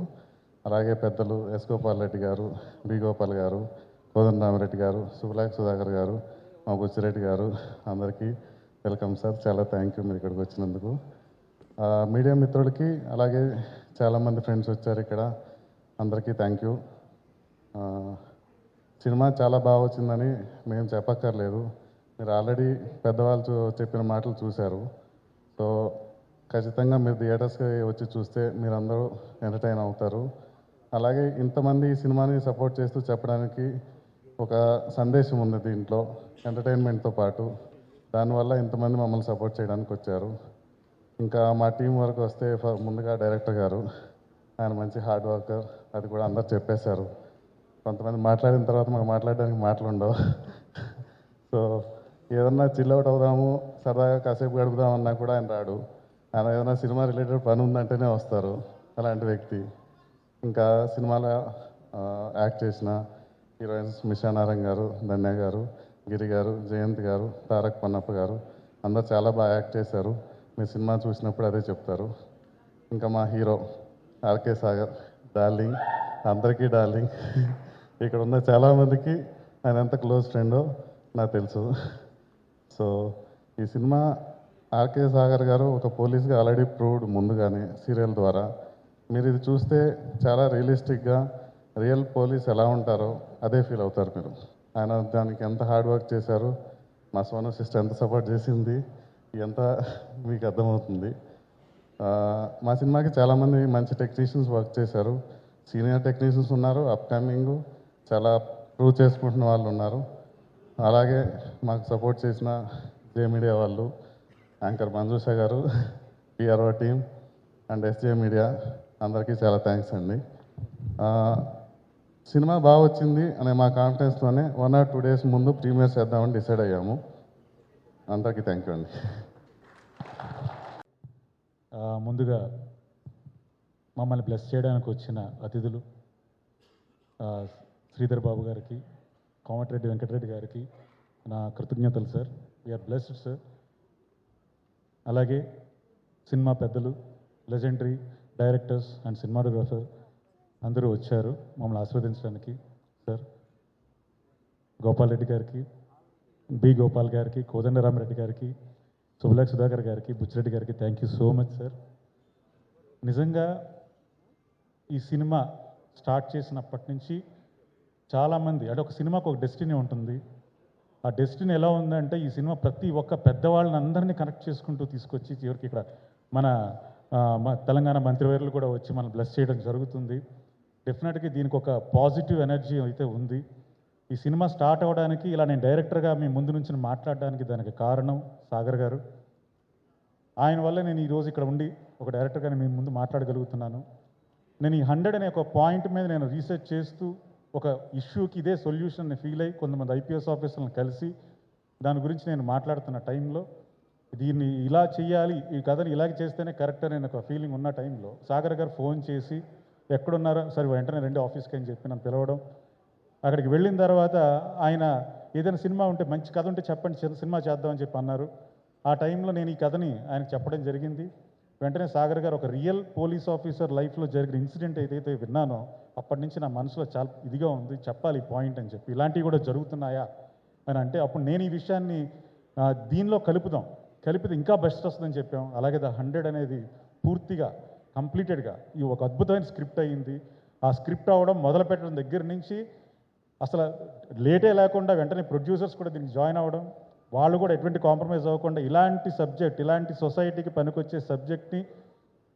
అలాగే పెద్దలు ఎస్ గోపాల్ రెడ్డి గారు, బి గోపాల్ గారు, కోదండరామరెడ్డి గారు, సుబలాక్ సుధాకర్ గారు, మా బుచ్చిరెడ్డి గారు, అందరికీ వెల్కమ్ సార్. చాలా థ్యాంక్ యూ మీరు ఇక్కడికి వచ్చినందుకు. మీడియా మిత్రులకి అలాగే చాలామంది ఫ్రెండ్స్ వచ్చారు ఇక్కడ, అందరికీ థ్యాంక్ యూ. సినిమా చాలా బాగా వచ్చిందని మేము చెప్పక్కర్లేదు, మీరు ఆల్రెడీ పెద్దవాళ్ళు చెప్పిన మాటలు చూశారు. సో ఖచ్చితంగా మీరు థియేటర్స్కి వచ్చి చూస్తే మీరందరూ ఎంటర్టైన్ అవుతారు. అలాగే ఇంతమంది ఈ సినిమాని సపోర్ట్ చేస్తూ చెప్పడానికి ఒక సందేశం ఉంది దీంట్లో, ఎంటర్టైన్మెంట్తో పాటు. దానివల్ల ఇంతమంది మమ్మల్ని సపోర్ట్ చేయడానికి వచ్చారు. ఇంకా మా టీం వరకు వస్తే ముందుగా డైరెక్టర్ గారు, ఆయన మంచి హార్డ్ వర్కర్, అది కూడా అందరు చెప్పేశారు. కొంతమంది మాట్లాడిన తర్వాత మాకు మాట్లాడడానికి మాటలు ఉండవు. సో ఏదన్నా చిల్ అవుట్ అవుదాము, సరదాగా కాసేపు గడుపుదామన్నా కూడా ఆయన రాడు. ఆయన ఏదైనా సినిమా రిలేటెడ్ పని ఉందంటేనే వస్తారు, అలాంటి వ్యక్తి. ఇంకా సినిమాలో యాక్ట్ చేసిన హీరోయిన్స్ మిషా నారాయణ గారు, ధన్య గారు, గిరి గారు, జయంత్ గారు, తారక్ పన్నప్ప గారు అందరు చాలా బాగా యాక్ట్ చేశారు. మీరు సినిమా చూసినప్పుడు అదే చెప్తారు. ఇంకా మా హీరో ఆర్కే సాగర్, డార్లింగ్, అందరికీ డార్లింగ్. ఇక్కడ ఉన్న చాలామందికి ఆయన ఎంత క్లోజ్ ఫ్రెండో నాకు తెలుసు. సో ఈ సినిమా ఆర్కే సాగర్ గారు ఒక పోలీస్గా ఆల్రెడీ ప్రూవ్డ్ ముందుగానే సీరియల్ ద్వారా. మీరు ఇది చూస్తే చాలా రియలిస్టిక్గా రియల్ పోలీస్ ఎలా ఉంటారో అదే ఫీల్ అవుతారు మీరు. ఆయన దానికి ఎంత హార్డ్ వర్క్ చేశారు, మా సోను సిస్టర్ ఎంత సపోర్ట్ చేసింది, ఎంత మీకు అర్థమవుతుంది. మా సినిమాకి చాలామంది మంచి టెక్నీషియన్స్ వర్క్ చేశారు. సీనియర్ టెక్నీషియన్స్ ఉన్నారు, అప్కమింగ్ చాలా ప్రూవ్ చేసుకుంటున్న వాళ్ళు ఉన్నారు. అలాగే మాకు సపోర్ట్ చేసిన జే మీడియా వాళ్ళు, యాంకర్ మంజుష గారు, PRO team and SJ media అందరికీ చాలా థ్యాంక్స్ అండి. సినిమా బాగా వచ్చింది అనే మా కాన్ఫిడెన్స్తోనే 1 or 2 days ముందు ప్రీమియర్ చేద్దామని డిసైడ్ అయ్యాము. అందరికీ థ్యాంక్ యూ అండి. ముందుగా మమ్మల్ని బ్లెస్ చేయడానికి వచ్చిన అతిథులు శ్రీధర్ బాబు గారికి, కోమటిరెడ్డి వెంకటరెడ్డి గారికి నా కృతజ్ఞతలు సార్. We're blessed sir. అలాగే సినిమా పెద్దలు, లెజెండరీ డైరెక్టర్స్ అండ్ సినిమాటోగ్రాఫర్ అందరూ వచ్చారు మమ్మల్ని ఆస్వాదించడానికి సార్. గోపాల్ రెడ్డి గారికి, బి గోపాల్ గారికి, కోదండరామరెడ్డి గారికి, సుబలాక్ సుధాకర్ గారికి, బుచ్చిరెడ్డి గారికి thank you so much sir. నిజంగా ఈ సినిమా స్టార్ట్ చేసినప్పటి నుంచి చాలామంది, అంటే ఒక సినిమాకు ఒక డెస్టినీ ఉంటుంది. ఆ డెస్టినీ ఎలా ఉందంటే ఈ సినిమా ప్రతి ఒక్క పెద్దవాళ్ళని అందరినీ కనెక్ట్ చేసుకుంటూ తీసుకొచ్చి చివరికి ఇక్కడ మన తెలంగాణ మంత్రివర్యులు కూడా వచ్చి మనం బ్లెస్ చేయడం జరుగుతుంది. డెఫినెట్గా దీనికి ఒక పాజిటివ్ ఎనర్జీ అయితే ఉంది. ఈ సినిమా స్టార్ట్ అవ్వడానికి ఇలా నేను డైరెక్టర్గా మీ ముందు నుంచి మాట్లాడడానికి దానికి కారణం సాగర్ గారు. ఆయన వల్ల నేను ఈరోజు ఇక్కడ ఉండి ఒక డైరెక్టర్గా మీ ముందు మాట్లాడగలుగుతున్నాను. నేను ఈ 100 అనే ఒక పాయింట్ మీద నేను రీసెర్చ్ చేస్తూ ఒక ఇష్యూకి ఇదే సొల్యూషన్ ఫీల్ అయ్యి కొంతమంది ఐపీఎస్ ఆఫీసర్లను కలిసి దాని గురించి నేను మాట్లాడుతున్న టైంలో దీన్ని ఇలా చేయాలి, ఈ కథని ఇలాగ చేస్తేనే కరెక్ట్ అని ఒక ఫీలింగ్ ఉన్న టైంలో సాగర్ గారు ఫోన్ చేసి ఎక్కడున్నారో సరే వెంటనే రండి ఆఫీస్కి అని చెప్పి నన్ను పిలవడం. అక్కడికి వెళ్ళిన తర్వాత ఆయన ఏదైనా సినిమా ఉంటే మంచి కథ ఉంటే చెప్పండి సినిమా చేద్దామని చెప్పి అన్నారు. ఆ టైంలో నేను ఈ కథని ఆయనకు చెప్పడం జరిగింది. వెంటనే సాగర్ గారు ఒక రియల్ పోలీస్ ఆఫీసర్ లైఫ్లో జరిగిన ఇన్సిడెంట్ ఏదైతే విన్నానో అప్పటి నుంచి నా మనసులో చాలా ఇదిగా ఉంది, చెప్పాలి ఈ పాయింట్ అని చెప్పి. ఇలాంటివి కూడా జరుగుతున్నాయా అని అంటే అప్పుడు నేను ఈ విషయాన్ని దీనిలో కలిపితే ఇంకా బెస్ట్ వస్తుందని చెప్పాం. అలాగే ద 100 అనేది పూర్తిగా కంప్లీటెడ్గా ఈ ఒక అద్భుతమైన స్క్రిప్ట్ అయ్యింది. ఆ స్క్రిప్ట్ అవ్వడం మొదలు పెట్టడం దగ్గర నుంచి అసలు లేటే లేకుండా వెంటనే ప్రొడ్యూసర్స్ కూడా దీనికి జాయిన్ అవ్వడం, వాళ్ళు కూడా ఎటువంటి కాంప్రమైజ్ అవ్వకుండా ఇలాంటి సబ్జెక్ట్, ఇలాంటి సొసైటీకి పనికొచ్చే సబ్జెక్ట్ని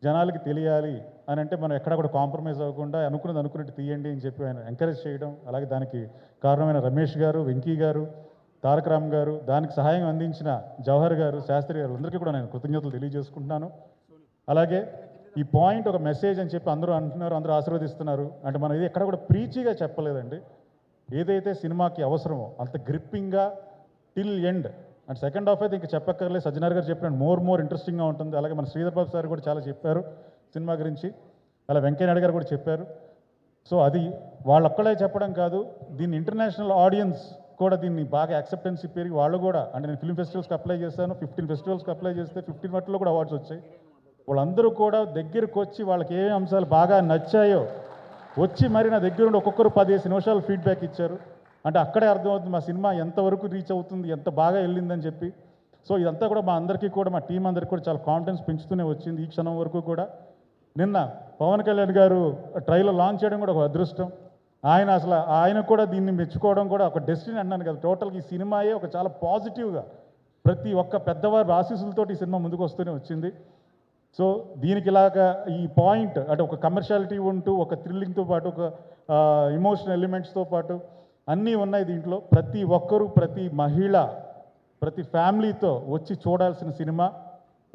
జనాలకి తెలియాలి అని అంటే మనం ఎక్కడ కూడా కాంప్రమైజ్ అవ్వకుండా అనుకున్నట్టు తీయండి అని చెప్పి ఆయన ఎంకరేజ్ చేయడం, అలాగే దానికి కారణమైన రమేష్ గారు, వెంకీ గారు, తారక రామ్ గారు, దానికి సహాయం అందించిన జవహర్ గారు, శాస్త్రి గారు అందరికీ కూడా నేను కృతజ్ఞతలు తెలియజేసుకుంటున్నాను. అలాగే ఈ పాయింట్ ఒక మెసేజ్ అని చెప్పి అందరూ అంటున్నారు, అందరూ ఆశీర్వదిస్తున్నారు. అంటే మనం ఇది ఎక్కడ కూడా ప్రీచీగా చెప్పలేదండి. ఏదైతే సినిమాకి అవసరమో అంత గ్రిప్పింగ్గా till end. And second half అయితే ఇంకా చెప్పక్కర్లేదు, సజ్జనార్ గారు చెప్పినట్టు మోర్ ఇంట్రెస్టింగ్గా ఉంటుంది. అలాగే మన శ్రీధర్ బాబు సార్ కూడా చాలా చెప్పారు సినిమా గురించి, అలా వెంకయ్యనాయుడు గారు కూడా చెప్పారు. సో అది వాళ్ళొక్కడే చెప్పడం కాదు, దీన్ని ఇంటర్నేషనల్ ఆడియన్స్ కూడా దీన్ని బాగా యాక్సెప్టెన్సీ పెరిగి వాళ్ళు కూడా, అంటే నేను ఫిల్మ్ ఫెస్టివల్స్కి అప్లై చేశాను, 15 ఫెస్టివల్స్కి అప్లై చేస్తే 15 వాటిలో కూడా అవార్డ్స్ వచ్చాయి. వాళ్ళందరూ కూడా దగ్గరకు వచ్చి వాళ్ళకి ఏ అంశాలు బాగా నచ్చాయో వచ్చి మరి నా దగ్గర ఉండి ఒక్కొక్కరు 15 నిమిషాలు ఫీడ్బ్యాక్ ఇచ్చారు. అంటే అక్కడే అర్థమవుతుంది మా సినిమా ఎంతవరకు రీచ్ అవుతుంది, ఎంత బాగా వెళ్ళిందని చెప్పి. సో ఇదంతా కూడా మా అందరికీ కూడా, మా టీం అందరికీ కూడా చాలా కాన్ఫిడెన్స్ పెంచుతూనే వచ్చింది ఈ క్షణం వరకు కూడా. నిన్న పవన్ కళ్యాణ్ గారు ట్రైలర్ లాంచ్ చేయడం కూడా ఒక అదృష్టం. ఆయన కూడా దీన్ని మెచ్చుకోవడం కూడా ఒక డెస్టినీ అన్నాను కదా. టోటల్గా ఈ సినిమాయే ఒక చాలా పాజిటివ్గా ప్రతి ఒక్క పెద్దవారి ఆశీస్సులతో ఈ సినిమా ముందుకు వస్తూనే వచ్చింది. సో దీనికి ఇలాగా ఈ పాయింట్ అంటే ఒక కమర్షియాలిటీ ఉంటూ, ఒక థ్రిల్లింగ్తో పాటు, ఒక ఇమోషనల్ ఎలిమెంట్స్తో పాటు అన్నీ ఉన్నాయి దీంట్లో. ప్రతి ఒక్కరూ, ప్రతి మహిళ, ప్రతి ఫ్యామిలీతో వచ్చి చూడాల్సిన సినిమా.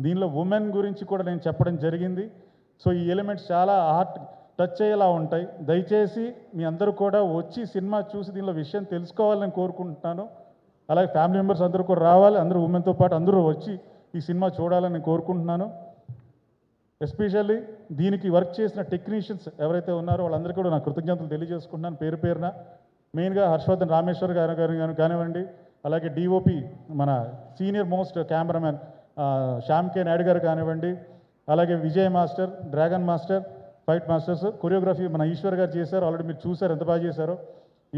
దీనిలో ఉమెన్ గురించి కూడా నేను చెప్పడం జరిగింది. సో ఈ ఎలిమెంట్స్ చాలా హార్ట్ టచ్ అయ్యేలా ఉంటాయి. దయచేసి మీ అందరూ కూడా వచ్చి సినిమా చూసి దీనిలో విషయం తెలుసుకోవాలని కోరుకుంటున్నాను. అలాగే ఫ్యామిలీ మెంబర్స్ అందరూ కూడా రావాలి, అందరూ ఉమెన్తో పాటు అందరూ వచ్చి ఈ సినిమా చూడాలని కోరుకుంటున్నాను. ఎస్పెషల్లీ దీనికి వర్క్ చేసిన టెక్నీషియన్స్ ఎవరైతే ఉన్నారో వాళ్ళందరికీ కూడా నా కృతజ్ఞతలు తెలియజేసుకుంటున్నాను పేరు పేరున. మెయిన్గా హర్షవర్ధన్ రామేశ్వర్ గారు కానివ్వండి, అలాగే డిఓపి మన సీనియర్ మోస్ట్ కెమెరామెన్ శ్యామ్ కే నాయుడు గారు కానివ్వండి, అలాగే Vijay master, dragon master, fight masters, choreography మన ఈశ్వర్ గారు చేశారు. ఆల్రెడీ మీరు చూశారు ఎంత బాగా చేశారో.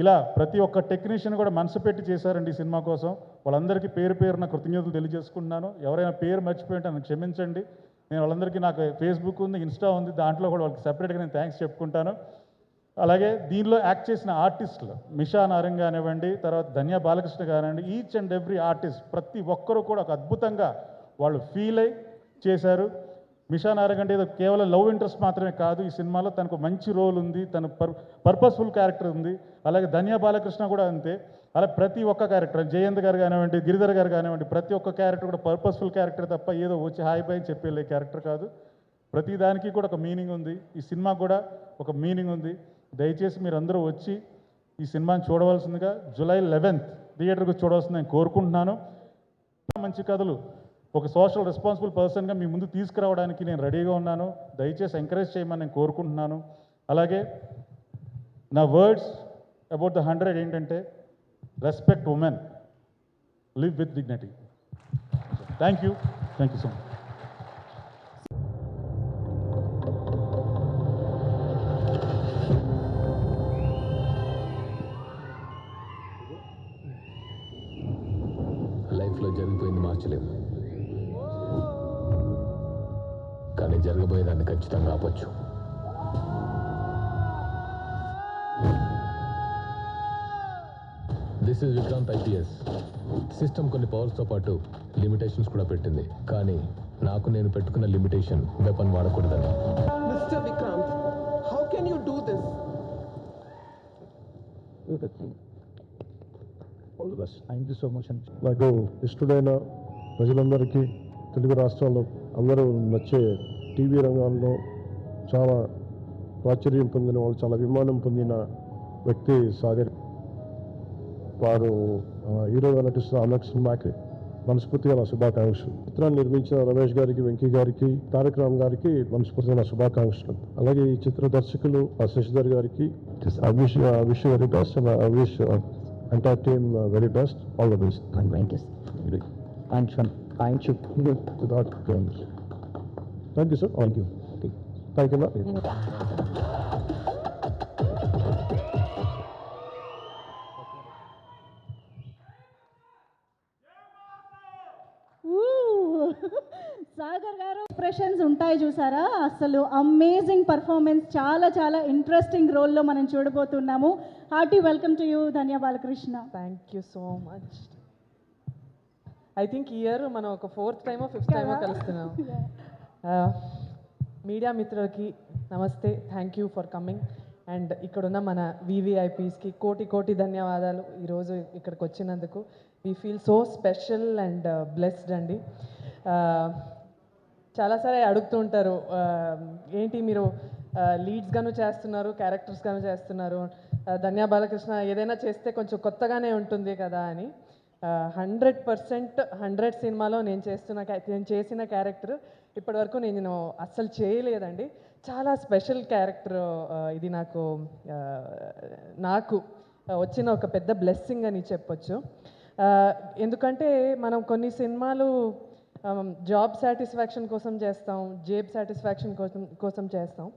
ఇలా ప్రతి ఒక్క టెక్నీషియన్ కూడా మనసు పెట్టి చేశారండి ఈ సినిమా కోసం. వాళ్ళందరికీ పేరు పేరున కృతజ్ఞతలు తెలియజేసుకుంటున్నాను. ఎవరైనా పేరు మర్చిపోయింటే నన్ను క్షమించండి. నేను వాళ్ళందరికీ, నాకు ఫేస్బుక్ ఉంది, ఇన్స్టా ఉంది, దాంట్లో కూడా వాళ్ళకి సెపరేట్గా నేను థ్యాంక్స్ చెప్పుకుంటాను. అలాగే దీనిలో యాక్ట్ చేసిన ఆర్టిస్టులు మిషా నారంగ్ కానివ్వండి, తర్వాత ధన్యా బాలకృష్ణ కానివ్వండి, ఈచ్ అండ్ ఎవ్రీ ఆర్టిస్ట్ ప్రతి ఒక్కరూ కూడా ఒక అద్భుతంగా వాళ్ళు ఫీల్ అయి చేశారు. మిషా నారంగ్ అంటే ఏదో కేవలం లవ్ ఇంట్రెస్ట్ మాత్రమే కాదు, ఈ సినిమాలో తనకు మంచి రోల్ ఉంది, తన పర్పస్ఫుల్ క్యారెక్టర్ ఉంది. అలాగే ధన్యా బాలకృష్ణ కూడా అంతే. అలా ప్రతి ఒక్క క్యారెక్టర్, జయంత్ గారు కానివ్వండి, గిరిధర్ గారు కానివ్వండి, ప్రతి ఒక్క క్యారెక్టర్ కూడా పర్పస్ఫుల్ క్యారెక్టర్ తప్ప ఏదో వచ్చి హాయ్ బాయ్ చెప్పే క్యారెక్టర్ కాదు. ప్రతి దానికి కూడా ఒక మీనింగ్ ఉంది. ఈ సినిమా కూడా ఒక మీనింగ్ ఉంది. దయచేసి మీరు అందరూ వచ్చి ఈ సినిమాని చూడవలసిందిగా, జూలై 11th థియేటర్కి చూడవలసింది నేను కోరుకుంటున్నాను. మంచి కథలు ఒక సోషల్ రెస్పాన్సిబుల్ పర్సన్గా మీ ముందు తీసుకురావడానికి నేను రెడీగా ఉన్నాను. దయచేసి ఎంకరేజ్ చేయమని నేను కోరుకుంటున్నాను. అలాగే నా వర్డ్స్ అబౌట్ ద 100 ఏంటంటే, respect women, live with dignity. Thank you so much. లైఫ్లో జరిగిపోయింది మార్చలేము, కానీ జరగబోయేదాన్ని ఖచ్చితంగా ఆపచ్చు. This is Vikrant IPS. System కొన్ని పవర్స్తో పాటు లిమిటేషన్స్ కూడా పెట్టింది, కానీ నాకు నేను పెట్టుకున్న లిమిటేషన్ వెపన్ వాడకూడదని. Mister Vikrant, how can you do this? Thank you so much. నాకు ఇష్టమైన ప్రజలందరికీ, తెలుగు రాష్ట్రాల్లో అందరూ నచ్చే టీవీ రంగాల్లో చాలా ప్రాచుర్యం పొందిన వాళ్ళు, చాలా అభిమానం పొందిన వ్యక్తి సాగర్. వారు హీరోగా నటిస్తున్న అన్నక్ సినిమాకి మనస్ఫూర్తిగా నా శుభాకాంక్షలు. చిత్రాన్ని నిర్మించిన రమేష్ గారికి, వెంకీ గారికి, తారక రామ్ గారికి మనస్ఫూర్తిగా నా శుభాకాంక్షలు. అలాగే ఈ చిత్ర దర్శకులు శశిధర్ గారికి wish very best. Wish entire team very best. All the best. Thank you. Thank you. Thank you, sir. Thank you. Thank you. Sagar గారు ఎక్స్ప్రెషన్స్ ఉంటాయి చూసారా, అసలు అమేజింగ్ పర్ఫార్మెన్స్, చాలా చాలా ఇంట్రెస్టింగ్ రోల్లో మనం చూడబోతున్నాము. Hearty welcome to you Dhanya Balakrishna. Thank you so much. I think ఈ ఇయర్ మనం ఒక 4th టైమో 5th టైమో కలుస్తున్నాం. మీడియా మిత్రులకి నమస్తే, thank you for coming. And ఇక్కడున్న మన వివిఐపీస్కి కోటి కోటి ధన్యవాదాలు ఈరోజు ఇక్కడికి వచ్చినందుకు. We feel so special and blessed అండి. చాలాసార్లు అడుగుతూ ఉంటారు, ఏంటి మీరు లీడ్స్గాను చేస్తున్నారు, క్యారెక్టర్స్గాను చేస్తున్నారు, ధన్య బాలకృష్ణ ఏదైనా చేస్తే కొంచెం కొత్తగానే ఉంటుంది కదా అని. 100% 100 సినిమాలో నేను చేసిన క్యారెక్టర్ ఇప్పటివరకు నేను అస్సలు చేయలేదండి. చాలా స్పెషల్ క్యారెక్టర్ ఇది. నాకు వచ్చిన ఒక పెద్ద బ్లెస్సింగ్ అని చెప్పొచ్చు. ఎందుకంటే మనం కొన్ని సినిమాలు జాబ్ సాటిస్ఫాక్షన్ కోసం చేస్తాం, జేబ్ సాటిస్ఫాక్షన్ కోసం చేస్తాం.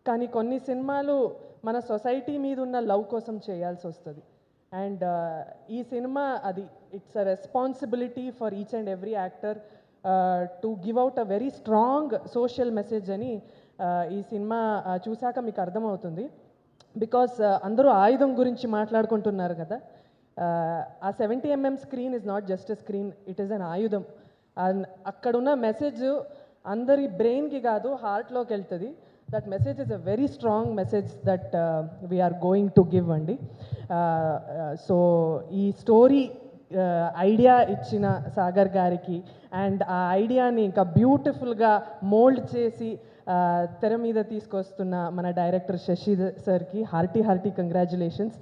కానీ కొన్ని సినిమాలు మన సొసైటీ మీద ఉన్న లవ్ కోసం చేయాల్సి వస్తుంది. అండ్ ఈ సినిమా అది it's a responsibility for each and every actor to give out a very strong social message అని ఈ సినిమా చూశాక మీకు అర్థమవుతుంది. బికాస్ అందరూ ఆయుధం గురించి మాట్లాడుకుంటున్నారు కదా. ఆ 70mm screen is not just a screen, it is an ఆయుధం. అక్కడున్న మెసేజ్ అందరి బ్రెయిన్కి కాదు, హార్ట్లోకి వెళ్తుంది. That message is a very strong message that we're going to give అండి. సో ఈ స్టోరీ ఐడియా ఇచ్చిన సాగర్ గారికి అండ్ ఆ ఐడియాని ఇంకా బ్యూటిఫుల్గా మోల్డ్ చేసి తెర మీద తీసుకొస్తున్న మన డైరెక్టర్ శశి సార్కి hearty congratulations.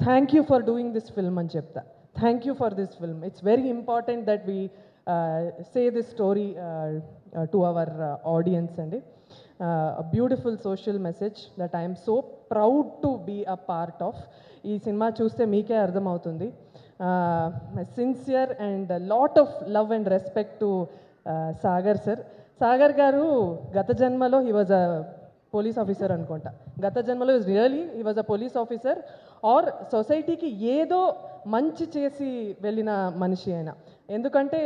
Thank you for doing this film అని చెప్తా. Thank you for this film. It's very important that we say this story to our audience అండి. A beautiful social message that I am so proud to be a part of. ఈ cinema చూస్తే మీకే అర్థమవుతుంది. Sincere and lot of love and respect to Sagar sir. Sagar గారు గత జన్మలో he was a police officer అనుకుంటా. గత జన్మలో he was a police officer or సొసైటీకి ఏదో మంచి చేసి వెళ్ళిన మనిషి ఆయన. ఎందుకంటే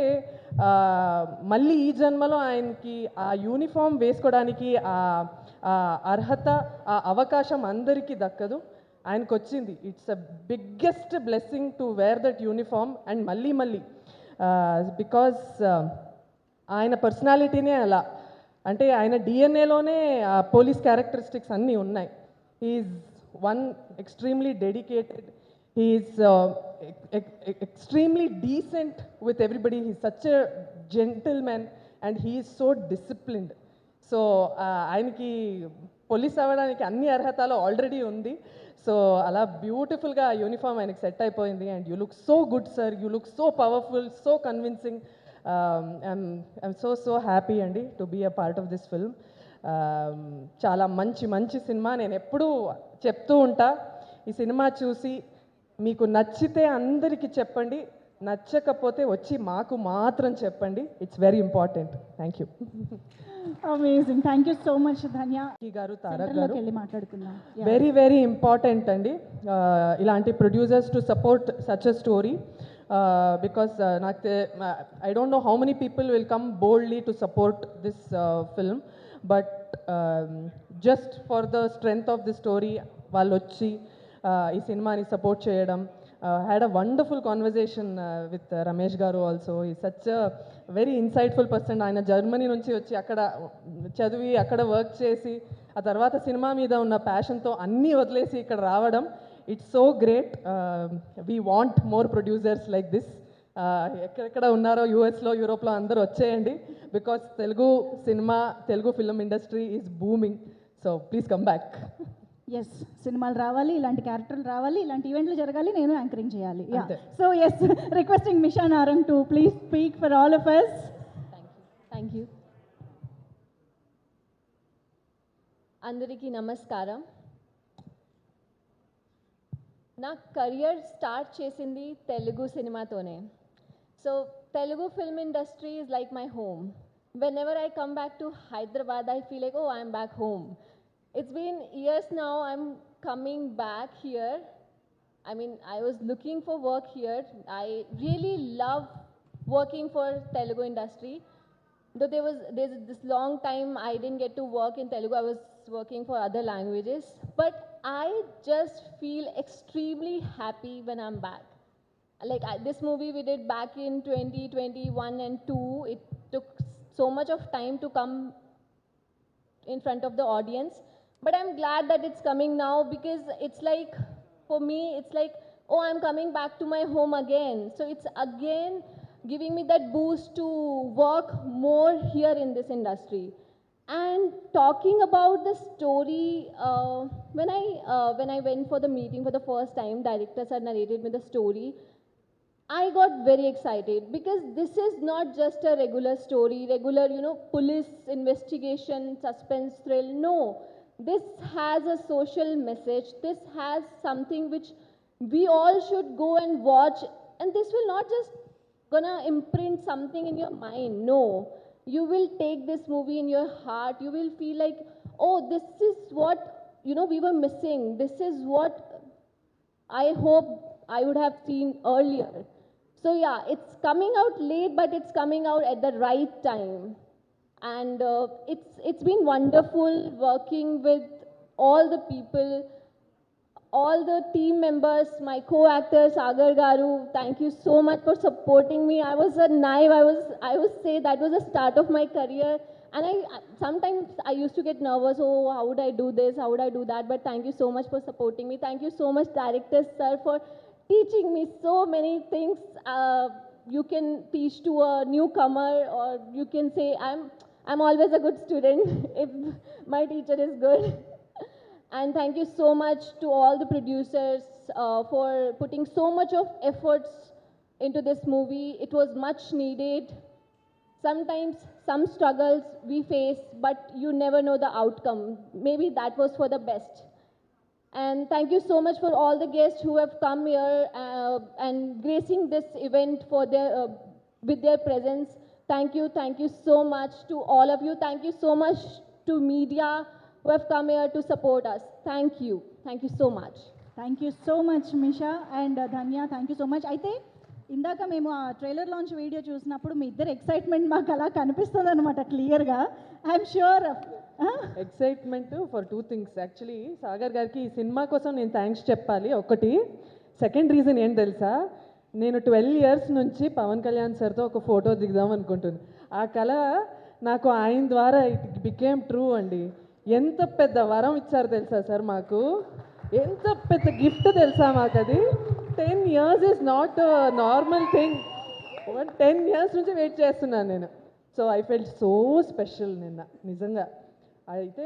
మళ్ళీ ఈ జన్మలో ఆయనకి ఆ యూనిఫామ్ వేసుకోవడానికి ఆ అర్హత, ఆ అవకాశం అందరికీ దక్కదు, ఆయనకు వచ్చింది. It's a biggest blessing to wear that uniform and మళ్ళీ బికాస్ ఆయన పర్సనాలిటీనే అలా. అంటే ఆయన డిఎన్ఏలోనే ఆ పోలీస్ క్యారెక్టరిస్టిక్స్ అన్నీ ఉన్నాయి. He is one extremely dedicated. He is extremely decent with everybody. He is such a gentleman and he is so disciplined. So ఆయనకి పోలీస్ అవ్వడానికి అన్ని అర్హతలు ఆల్రెడీ ఉంది. సో అలా బ్యూటిఫుల్గా యూనిఫామ్ ఆయనకి సెట్ అయిపోయింది. And you look so good sir, you look so powerful, so convincing. I'm so happy అండి to be a part of this film. చాలా మంచి సినిమా. నేను ఎప్పుడూ చెప్తూ ఉంటా, ఈ సినిమా చూసి మీకు నచ్చితే అందరికీ చెప్పండి, నచ్చకపోతే వచ్చి మాకు మాత్రం చెప్పండి. It's very important. Thank you. Amazing. Thank you so much Dhanya garu, Tarak garu. వెళ్ళి మాట్లాడుకుందాం. వెరీ ఇంపార్టెంట్ అండి ఇలాంటి producers to support such a story. Because I don't know how many people will come boldly to support this film, but just for the strength of the story వాళ్ళు వచ్చి ఈ సినిమాని support చేయడం. Had a wonderful conversation with Ramesh garu also. ఈ such a very insightful person. ఆయన Germany నుంచి వచ్చి అక్కడ చదివి అక్కడ వర్క్ చేసి ఆ తర్వాత సినిమా మీద ఉన్న ప్యాషన్తో అన్నీ వదిలేసి ఇక్కడ రావడం, it's so great. We want more producers like this. ఎక్కడెక్కడ ఉన్నారో యూఎస్లో, యూరోప్లో అందరూ వచ్చేయండి. Because Telugu cinema, Telugu film industry is booming. So please come back. Yes, సినిమాలు రావాలి, ఇలాంటి క్యారెక్టర్లు రావాలి, ఇలాంటి ఈవెంట్లు జరగాలి, నేను యాంకరింగ్ చేయాలి. So yes, requesting Misha Narang to please speak for all of us. Thank you. అందరికీ నమస్కారం. నా కెరియర్ స్టార్ట్ చేసింది తెలుగు సినిమాతోనే. So Telugu film industry is like my home. whenever I come back to Hyderabad, I feel like, oh, I'm back home. It's been years now I'm coming back here. I mean, I was looking for work here. I really love working for Telugu industry. though there's this long time I didn't get to work in Telugu, I was working for other languages, but I just feel extremely happy when I'm back. Like this movie we did back in 2021 and 2, it took so much of time to come in front of the audience, but I'm glad that it's coming now, because it's like, for me, it's like, oh, I'm coming back to my home again. So it's again giving me that boost to work more here in this industry. And talking about the story, when I went for the meeting for the first time, directors had narrated me the story. I got very excited, because this is not just a regular story, regular, police investigation, suspense, thrill. No, this has a social message. This has something which we all should go and watch, and this will not just gonna imprint something in your mind. No, you will take this movie in your heart. You will feel like, oh, this is what we were missing. This is what I hope I would have seen earlier. So yeah, it's coming out late, but it's coming out at the right time. And it's been wonderful working with all the people, all the team members, my co-actor Sagar Garu. Thank you so much for supporting me. I was a naive. I would say that was the start of my career, and sometimes I used to get nervous. Oh, how would I do this? How would I do that? But thank you so much for supporting me. Thank you so much, director sir, for teaching me so many things. You can teach to a newcomer, or you can say I'm always a good student if my teacher is good. And thank you so much to all the producers for putting so much of efforts into this movie. It was much needed. Sometimes some struggles we face, but you never know the outcome. Maybe that was for the best. And thank you so much for all the guests who have come here and gracing this event for with their presence. Thank you so much to all of you. Thank you so much to media who have come here to support us. Thank you so much. Thank you so much Misha and Dhanya, thank you so much. అయితే ఇందాక మేము ఆ trailer launch video చూసినప్పుడు మీ ఇద్దరు excitement మాకు అలా కనిపిస్తుంది అనమాట క్లియర్గా. I'm sure excitement for 2 things. Actually Sagar గారికి ఈ సినిమా కోసం నేను థ్యాంక్స్ చెప్పాలి. ఒకటి, సెకండ్ రీజన్ ఏంటి తెలుసా, నేను 12 years నుంచి పవన్ కళ్యాణ్ సార్తో ఒక ఫోటో దిగుదాం అనుకుంటున్నాను. ఆ కళ నాకు ఆయన ద్వారా ఇట్ బికేమ్ ట్రూ అండి. ఎంత పెద్ద వరం ఇచ్చారు తెలుసా సార్ మాకు, ఎంత పెద్ద గిఫ్ట్ తెలుసా మాకు అది. 10 years is not normal thing. 10 years నుంచి వెయిట్ చేస్తున్నాను నేను. So I felt so special నిన్న నిజంగా. అయితే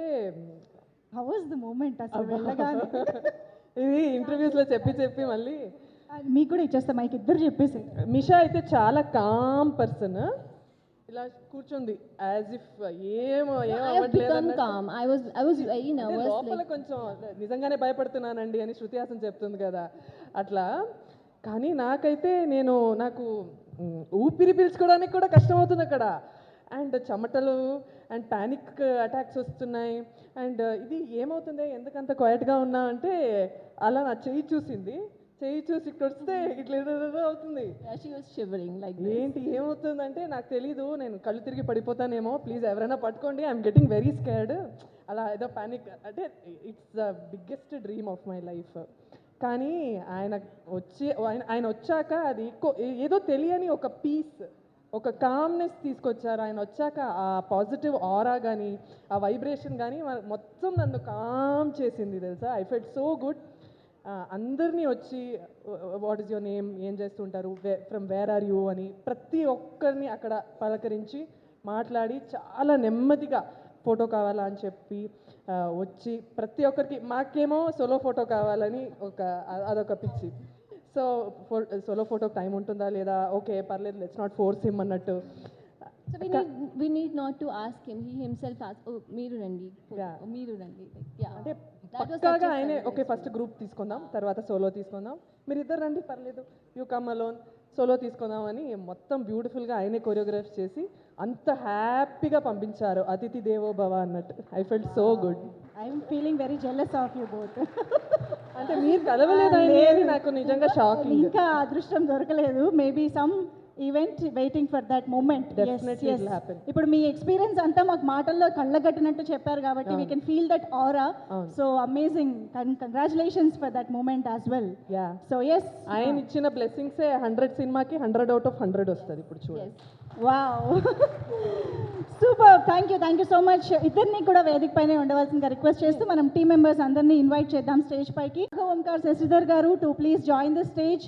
హౌ వాస్ ద మూమెంట్ అసలు వెళ్ళగానే? ఇది ఇంటర్వ్యూస్లో చెప్పి మళ్ళీ మీకు కూడా ఇచ్చేస్తా మైక్, ఇద్దరు చెప్పేసి. మిషా అయితే చాలా కామ్ పర్సన్, ఇలా కూర్చుంది యాజ్ ఇఫ్ లోపల కొంచెం నిజంగానే భయపడుతున్నానండి అని శృతి హాసన్ చెప్తుంది కదా అట్లా. కానీ నాకైతే నాకు ఊపిరి పీల్చుకోవడానికి కూడా కష్టమవుతుంది అక్కడ. అండ్ చెమటలు అండ్ పానిక్ అటాక్స్ వస్తున్నాయి. అండ్ ఇది ఏమవుతుంది, ఎందుకంత క్వైట్గా ఉన్నా అంటే అలా నా చెయ్యి చూసింది, చెయ్యి చూసి ఇక్కడ వస్తే ఇట్లా అవుతుంది. ఏంటి ఏమవుతుందంటే నాకు తెలీదు, నేను కళ్ళు తిరిగి పడిపోతానేమో, ప్లీజ్ ఎవరైనా పట్టుకోండి, ఐఎమ్ గెటింగ్ వెరీ స్కేర్డ్. అలా ఏదో పానిక్, అంటే it's the biggest dream of my life. కానీ ఆయన వచ్చాక అది ఏదో తెలియని ఒక పీస్, ఒక కామ్నెస్ తీసుకొచ్చారు. ఆయన వచ్చాక ఆ పాజిటివ్ ఆరా కానీ ఆ వైబ్రేషన్ కానీ మొత్తం నన్ను కామ్ చేసింది తెలుసా. I felt so good. అందరినీ వచ్చి వాట్ ఈస్ యువర్ నేమ్, ఏం చేస్తుంటారు, ఫ్రమ్ వేర్ ఆర్ యూ అని ప్రతి ఒక్కరిని అక్కడ పలకరించి మాట్లాడి చాలా నెమ్మదిగా ఫోటో కావాలా అని చెప్పి వచ్చి ప్రతి ఒక్కరికి, మాకేమో సోలో ఫోటో కావాలని అదొక పిచ్చి. సో సోలో ఫోటో టైం ఉంటుందా లేదా, ఓకే పర్లేదు, లెట్స్ నాట్ ఫోర్స్ హిమ్ అన్నట్టు. So we need not to ask him. He himself asked, oh, మీరు రండి. అంటే పక్కాగా ఆయనే ఓకే ఫస్ట్ గ్రూప్ తీసుకుందాం, తర్వాత సోలో తీసుకుందాం, మీరు ఇద్దరు రండి పర్లేదు, యూ కమ్ అలోన్, సోలో తీసుకుందాం అని మొత్తం బ్యూటిఫుల్గా ఆయనే కొరియోగ్రాఫ్ చేసి అంత హ్యాపీగా పంపించారు. అతిథి దేవో భవ అన్నట్టు. I felt so good. I'm feeling very jealous of you both. అంటే మీరు కలవలేదు అని నాకు నిజంగా షాకింగ్. ఇంకా అదృష్టం దొరకలేదు. Maybe some event, waiting for that moment. Definitely it will happen. ఇప్పుడు మీ ఎక్స్పీరియన్స్ అంతా మాకు మాటల్లో కళ్ళగట్టినట్టు చెప్పారు కాబట్టి we can feel that aura. So amazing, congratulations for that moment as well. Yeah, so yes, ఆయన ఇచ్చిన బ్లెస్సింగ్సే 100 సినిమాకి 100/100 వస్తుంది ఇప్పుడు చూడండి. Wow, super. Thank you so much. ఇద్దరిని కూడా వేదిక పైనే ఉండవలసిందిగా రిక్వెస్ట్ చేస్తూ మనం టీమ్ మెంబర్స్ అందరినీ ఇన్వైట్ చేద్దాం స్టేజ్ పైకి. ఓంకార్ శశిధర్ గారు to please join the stage.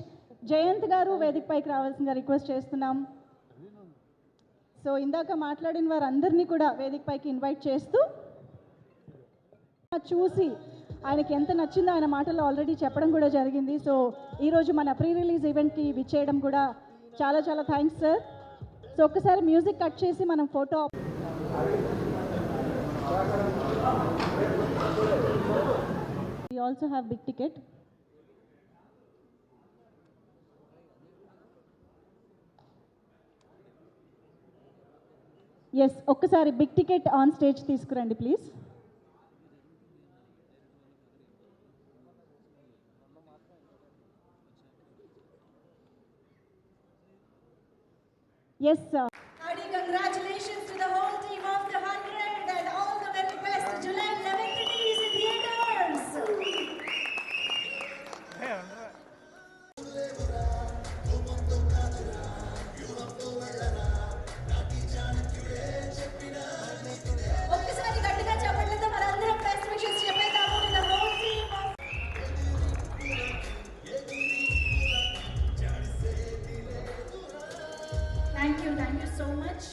Jayanth గారు వేదిక పైకి రావాల్సిందిగా రిక్వెస్ట్ చేస్తున్నాం. సో ఇందాక మాట్లాడిన వారందరినీ కూడా వేదిక పైకి ఇన్వైట్ చేస్తూ, చూసి ఆయనకి ఎంత నచ్చిందో ఆయన మాటల్లో ఆల్రెడీ చెప్పడం కూడా జరిగింది. సో ఈరోజు మన ప్రీ రిలీజ్ ఈవెంట్కి విచ్చేయడం కూడా చాలా చాలా థ్యాంక్స్ సార్. సో ఒక్కసారి మ్యూజిక్ కట్ చేసి మనం photo. We also have big ticket. Yes, ఒక్కసారి బిగ్ టికెట్ ఆన్ స్టేజ్ తీసుకురండి please. Yes sir. Congratulations to the whole team of the 100 and all the very best. July 11th release in theaters. ఒక్కసారి గట్టిగా చెప్పట్లేదు, మనందరం best wishes చెప్పేద్దాము to the whole team of. Thank you so much.